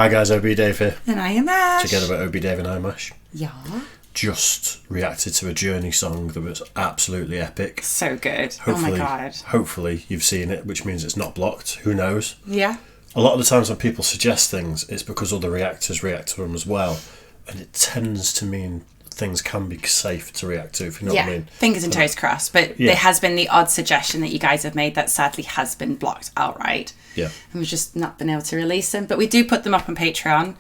Hi guys, OB Dave here. And I am Ash. Together with OB Dave and I'm Ash. Yeah. Just reacted to a Journey song that was absolutely epic. So good. Hopefully, oh my God. Hopefully you've seen it, which means it's not blocked. Who knows? Yeah. A lot of the times when people suggest things, it's because other reactors react to them as well. And it tends to mean things can be safe to react to, if you know what I mean. Fingers and toes crossed. But there has been the odd suggestion that you guys have made that sadly has been blocked outright. Yeah. And we've just not been able to release them. But we do put them up on Patreon.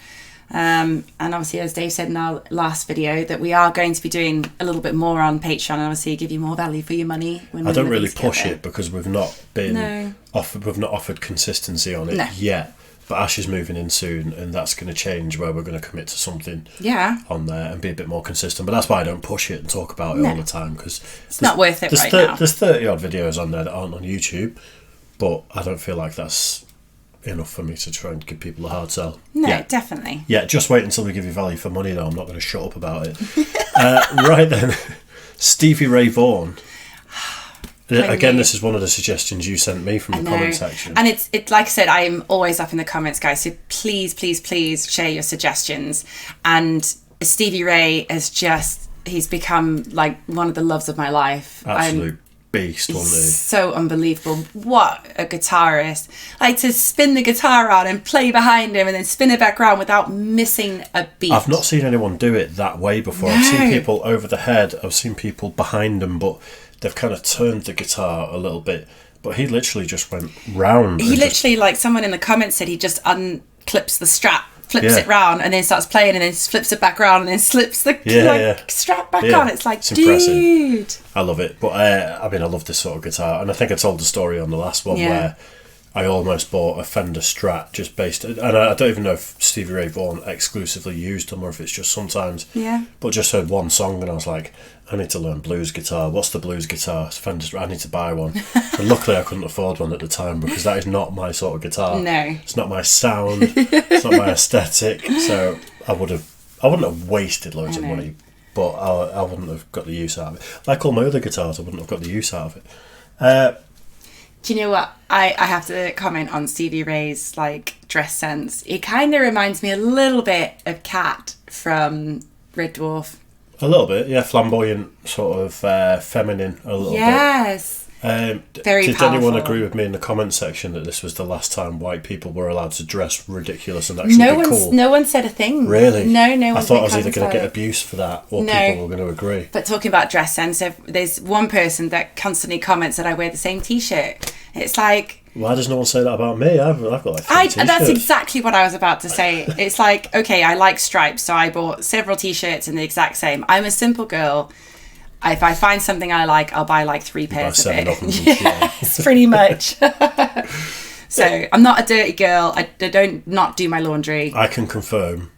And obviously, as Dave said in our last video, that we are going to be doing a little bit more on Patreon and obviously give you more value for your money. When I don't really push it because we've not been we've not offered consistency on it yet. But Ash is moving in soon, and that's going to change where we're going to commit to something on there and be a bit more consistent. But that's why I don't push it and talk about it all the time, because it's not worth it right now. There's 30 odd videos on there that aren't on YouTube, but I don't feel like that's enough for me to try and give people a hard sell. No, definitely. Yeah, just wait until we give you value for money, though. I'm not going to shut up about it. Right then, Stevie Ray Vaughan. Again, this is one of the suggestions you sent me from the comment section. And it's like I said, I am always up in the comments, guys. So please share your suggestions. And Stevie Ray he's become like one of the loves of my life. Absolute beast, wasn't he? So unbelievable. What a guitarist. Like to spin the guitar around and play behind him and then spin it back around without missing a beat. I've not seen anyone do it that way before. I've seen people over the head. I've seen people behind them, but they've kind of turned the guitar a little bit, but he literally just went round. He literally, like someone in the comments said, he just unclips the strap, flips it round, and then starts playing, and then flips it back round, and then slips the strap back on. It's like, it's dude. Impressive. I love it. But I love this sort of guitar, and I think I told the story on the last one where I almost bought a Fender Strat just based, and I don't even know if Stevie Ray Vaughan exclusively used them or if it's just sometimes. Yeah. But just heard one song and I was like, I need to learn blues guitar. What's the blues guitar? It's Fender Strat. I need to buy one. And luckily I couldn't afford one at the time because that is not my sort of guitar. No. It's not my sound. It's not my aesthetic. So I wouldn't have wasted loads of money, but I wouldn't have got the use out of it. Like all my other guitars, I wouldn't have got the use out of it. Do you know what? I have to comment on Stevie Ray's like dress sense. It kind of reminds me a little bit of Cat from Red Dwarf. A little bit, yeah, flamboyant, sort of feminine, a little bit. Yes. Very Did powerful. anyone agree with me in the comment section that this was the last time white people were allowed to dress ridiculous and actually be cool? No one said a thing. Really? No one. I thought I was either going to get abuse for that or people were going to agree. But talking about dress sense, there's one person that constantly comments that I wear the same T-shirt. It's like, why does no one say that about me? I've got like 3 t-shirts. That's exactly what I was about to say. It's like, okay, I like stripes, so I bought several T-shirts in the exact same. I'm a simple girl. If I find something I like, I'll buy like 3 pairs of it. Yes, pretty much. So I'm not a dirty girl. I don't not do my laundry. I can confirm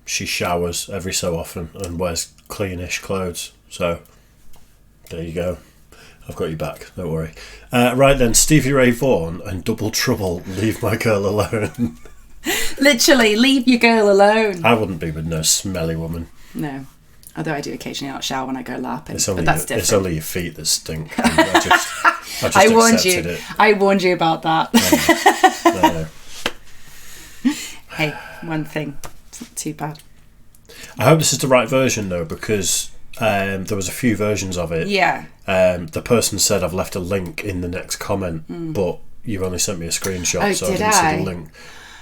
she showers every so often and wears cleanish clothes. So there you go. I've got you back, don't worry. Right then, Stevie Ray Vaughan and Double Trouble, Leave My Girl Alone. Literally, leave your girl alone. I wouldn't be with no smelly woman. No. Although I do occasionally out shower when I go LARPing. But that's different. It's only your feet that stink. I warned you. I warned you about that. No. Hey, one thing. It's not too bad. I hope this is the right version though, because there was a few versions of it. Yeah. The person said I've left a link in the next comment, but you only sent me a screenshot, so I didn't see the link.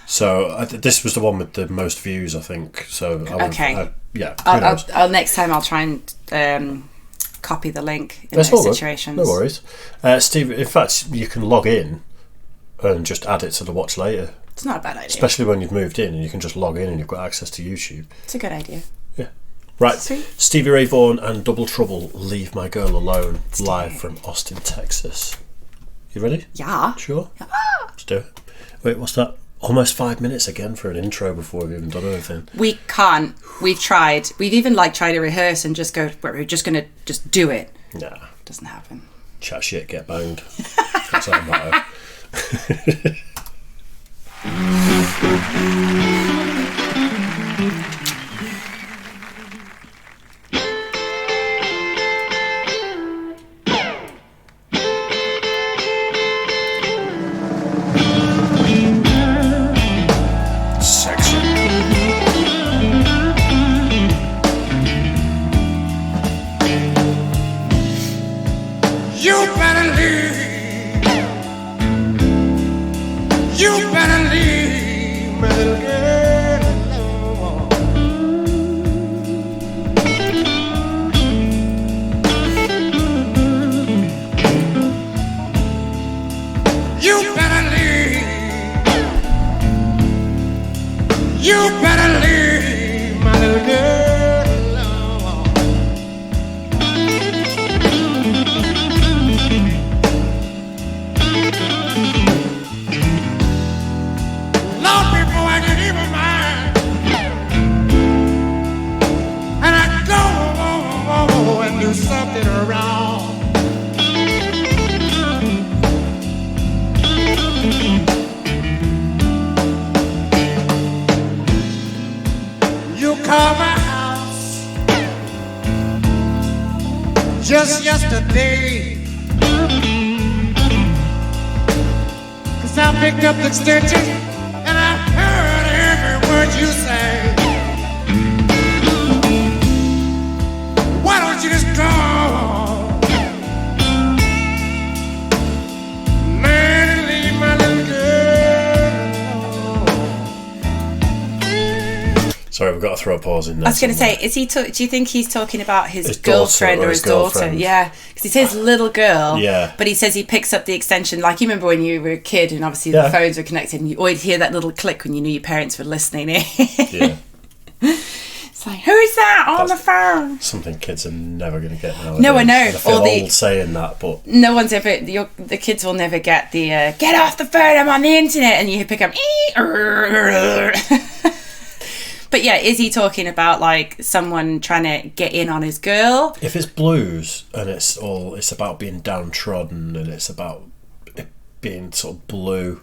So this was the one with the most views, I think. So I'll next time I'll try and copy the link in those situations. No worries. Steve, in fact, you can log in and just add it to the watch later. It's not a bad idea. Especially when you've moved in and you can just log in and you've got access to YouTube. It's a good idea. Yeah. Right. Sweet. Stevie Ray Vaughan and Double Trouble, Leave My Girl Alone, live from Austin, Texas. You ready? Yeah. Sure? Yeah. Let's do it. Wait, what's that? Almost 5 minutes again for an intro before we've even done anything. We can't. We've tried. We've even tried to rehearse and just go, we're just going to just do it. Nah. Doesn't happen. Chat shit, get banged. That's our motto. Sexy. You better leave. You better leave my little girl alone. You better leave. You better leave my little girl alone. Long before I get even mine, and I go and do something wrong. You call my house just yesterday, 'cause I picked up the extension and I heard every word you say. Why don't you just call, man, and leave my little girl alone? Sorry, we've got to throw a pause in there. I was going to say, is he? Do you think he's talking about his girlfriend or his daughter? Yeah, because he says little girl. Yeah. But he says he picks up the extension. Like, you remember when you were a kid and obviously the phones were connected, and you always hear that little click when you knew your parents were listening in. Yeah. It's like, who's that on the phone? Something kids are never going to get nowadays. No, I know. And I feel old saying that, but no one's ever. The kids will never get the get off the phone. I'm on the internet, and you pick up. But yeah, is he talking about like someone trying to get in on his girl? if it's blues and it's about being downtrodden and it's about it being sort of blue,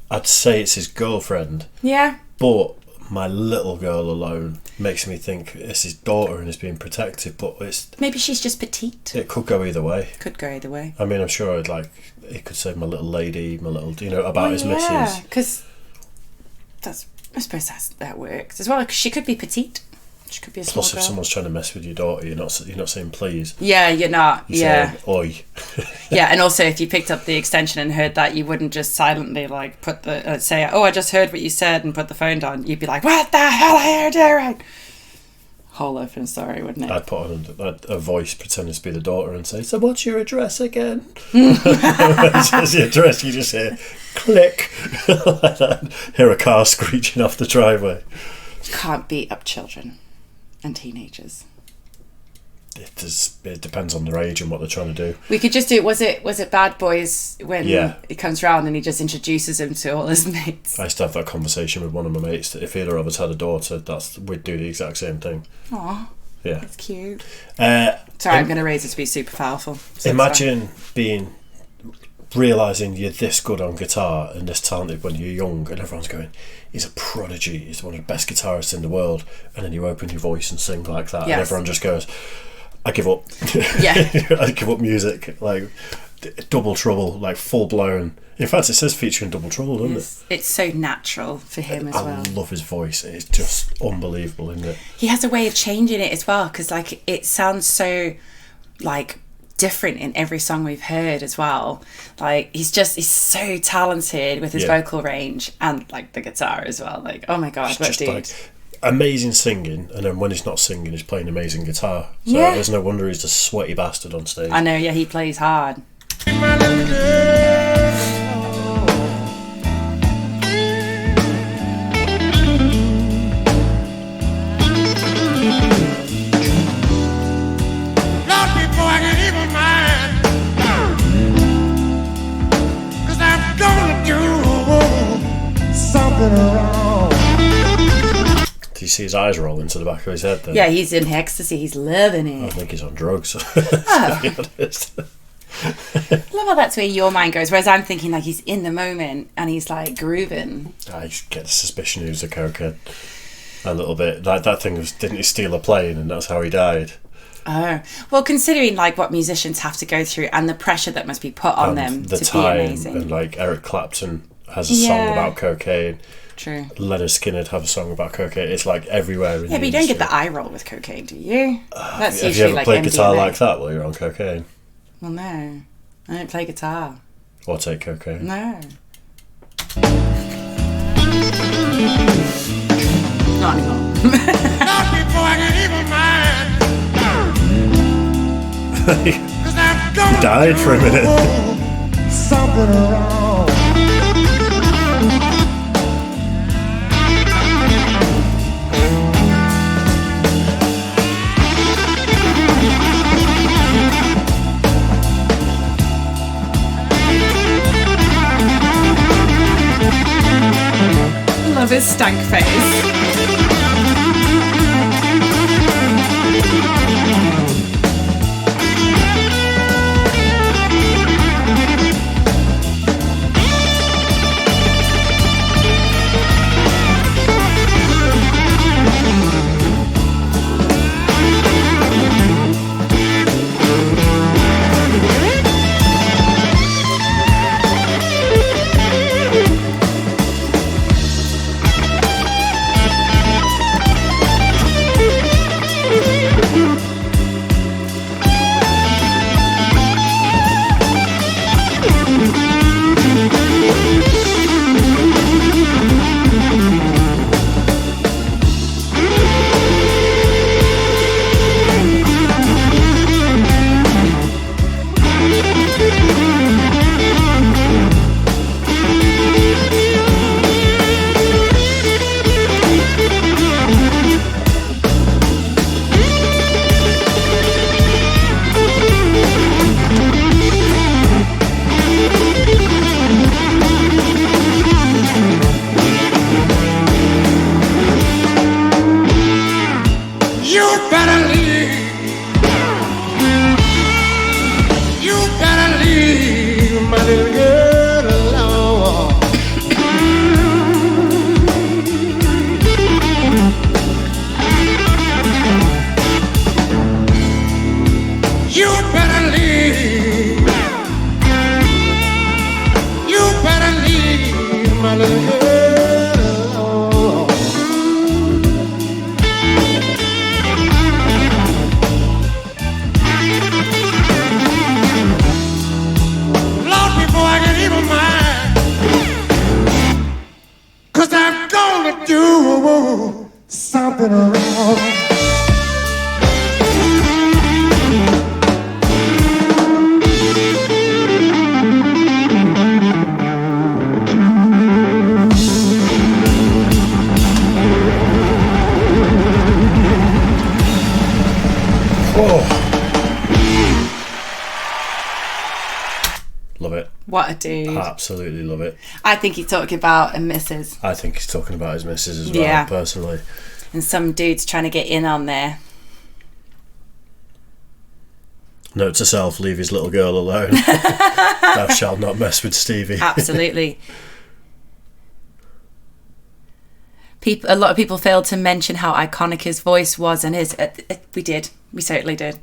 I'd say it's his girlfriend. Yeah. But my little girl alone makes me think it's his daughter and he's being protective. But Maybe she's just petite. it could go either way. Could go either way. I mean, I'm sure it could say my little lady, my little, about his missus. Yeah, because I suppose that works as well. Because she could be petite. She could be a small Plus, if girl. someone's trying to mess with your daughter, you're not saying please. Yeah, you're not. You're saying, oi. Yeah, and also if you picked up the extension and heard that, you wouldn't just silently like put the say, "Oh, I just heard what you said," and put the phone down. You'd be like, "What the hell are you doing?" Whole open story, wouldn't it? I'd put on a voice pretending to be the daughter and say, "So what's your address again?" When it says the address, you just hear click like that. Hear a car screeching off the driveway. Can't beat up children and teenagers. It depends on their age and what they're trying to do. We could just do. Was it Bad Boys when Yeah. he comes round and he just introduces him to all his mates? I used to have that conversation with one of my mates that if either of us had a daughter, we'd do the exact same thing. Aw, Yeah. that's cute. Uh, Sorry, I'm going to raise it to be super powerful. So Imagine realising you're this good on guitar and this talented when you're young and everyone's going, he's a prodigy, he's one of the best guitarists in the world, and then you open your voice and sing like that, Yes. and everyone just goes, I give up. Yeah. I give up music. Like Double Trouble, like full blown. In fact, it says featuring Double Trouble, doesn't it? It's so natural for him as well. I love his voice. It's just unbelievable, isn't it? He has a way of changing it as well, because like it sounds so like different in every song we've heard as well. Like he's so talented with his vocal range and like the guitar as well. Like, oh my god, what dude. Like amazing singing, and then when he's not singing he's playing amazing guitar. So there's no wonder he's a sweaty bastard on stage. I know, yeah, he plays hard. Do you see his eyes roll into the back of his head then? Yeah, he's in ecstasy. He's loving I it. think he's on drugs. To be honest. I love how that's where your mind goes, whereas I'm thinking like he's in the moment and he's like grooving. I get the suspicion he was a cokehead. A little bit. That thing was, didn't he steal a plane and that's how he died? Oh, well, considering like what musicians have to go through and the pressure that must be put on them the to time, be amazing. and like Eric Clapton has a song about cocaine. True. Leonard Skinner have a song about cocaine. It's like everywhere. Yeah, but you don't get the eye roll with cocaine, do you? That's have you usually ever like played guitar MDMA. like that while you're on cocaine? Well, no. I don't play guitar. Or take cocaine. No. Not anymore. Not before I can even mind. 'Cause I'm gonna Died for a minute. do something wrong. Love his stank face. Something wrong. Love it. What a dude. Absolutely love it. I think he's talking about a missus. I think he's talking about his missus as well, personally. And some dude's trying to get in on there. Note to self, leave his little girl alone. Thou shalt not mess with Stevie. Absolutely. A lot of people failed to mention how iconic his voice was, and we certainly did.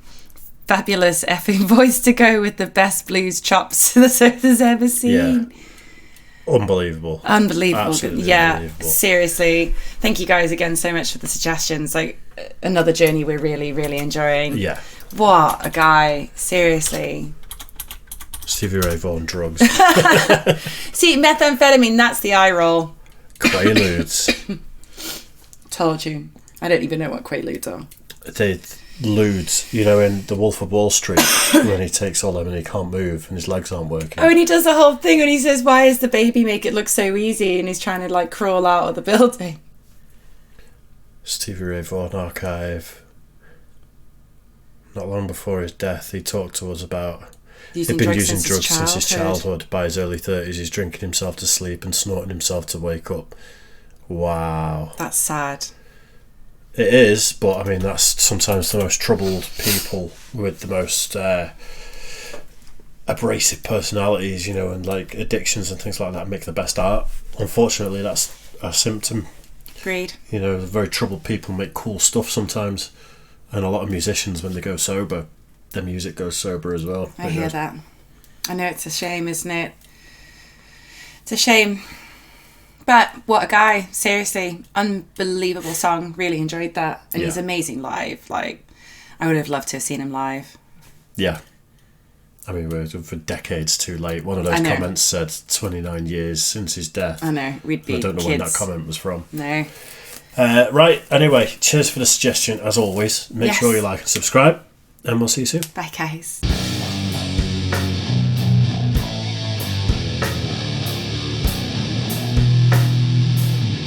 Fabulous effing voice to go with the best blues chops this earth has ever seen. Yeah. Unbelievable. Absolutely unbelievable. Seriously. Thank you guys again so much for the suggestions. Like, another journey we're really, really enjoying. Yeah. What a guy. Seriously. Stevie Ray Vaughan drugs. See, methamphetamine, that's the eye roll. Quaaludes. Told you. I don't even know what Quaaludes are. Ludes, you know, in The Wolf of Wall Street, when he takes all them and he can't move and his legs aren't working. Oh, and he does the whole thing and he says, why is the baby make it look so easy? And he's trying to like crawl out of the building. Stevie Ray Vaughan archive. Not long before his death, he talked to us about he'd been using drugs since his childhood. By his early 30s, he's drinking himself to sleep and snorting himself to wake up. Wow. That's sad. It is, but I mean, that's sometimes the most troubled people with the most abrasive personalities, you know, and like addictions and things like that make the best art. Unfortunately, that's a symptom. Agreed. You know, very troubled people make cool stuff sometimes, and a lot of musicians, when they go sober, their music goes sober as well. I hear that. I know, it's a shame, isn't it? It's a shame. But what a guy, seriously. Unbelievable song. Really enjoyed that. And he's amazing live. Like, I would have loved to have seen him live. Yeah. I mean, we're for decades too late. One of those comments said 29 years since his death. I know, we'd be I don't know kids. when that comment was from. No. Right, anyway, cheers for the suggestion, as always. Make sure you like and subscribe, and we'll see you soon. Bye, guys.